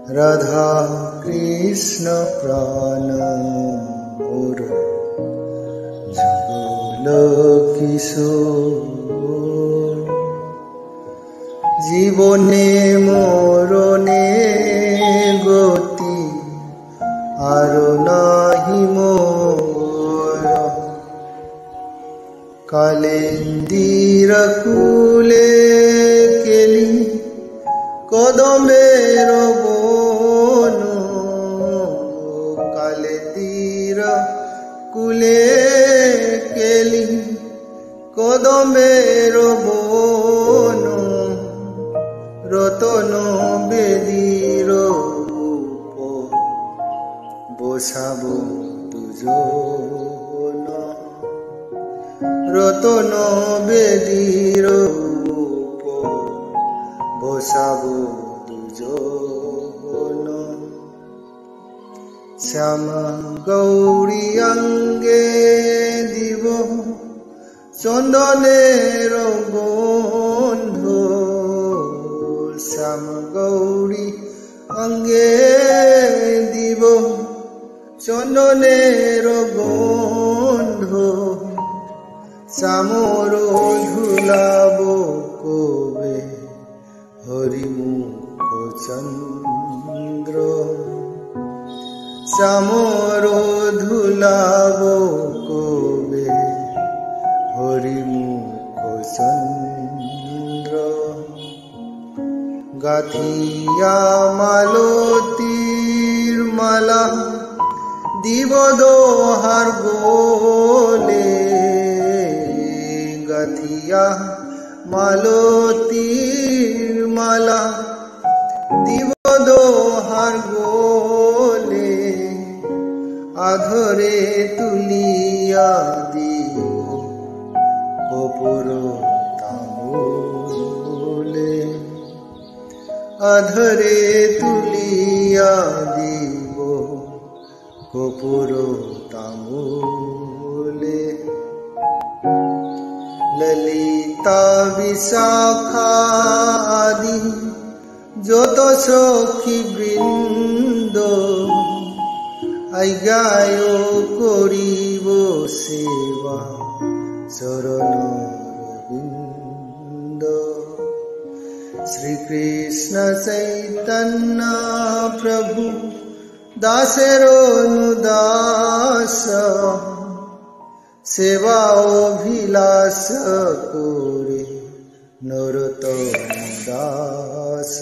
রাধা কৃষ্ণ প্রাণ মোর যুগল কিশোর জীবনে মরণে গতি আর নাহি মোর কালেন্দির কুলে কেলি কদমের বন কালেন্দির কুলে কেলি কদমের বন রতন বেদীর বসাব দুজন রতন বেদীর বসাব দুজন শ্যাম গৌরী অঙ্গে দিব চন্দনের গন্ধ শ্যাম গৌরী অঙ্গে দিব চন্দনের গন্ধ শ্যামর ধুলাব কবে হরিমুখ চন্দ্র শ্যামর ধুলাব কবে হরিমুখ চন্দ্র গাথিয়া মালতীর মালা দিব দোহার গোলে গাথিয়া মালতীর মালা দিব দোহার গোলে আধরে তুলিয়া দিব কপুর তামুলে আধরে তুলিয়া দিব কপুর তামুলে ললিতা বিশাখা আদি যত সখী বৃন্দ আজ্ঞায় করিব সেবা চরণ রবিন্দ শ্রীকৃষ্ণ চৈতন্য প্রভু দাসের অনুদাস সেবা অভিলাষ করে নরোত্তম দাস।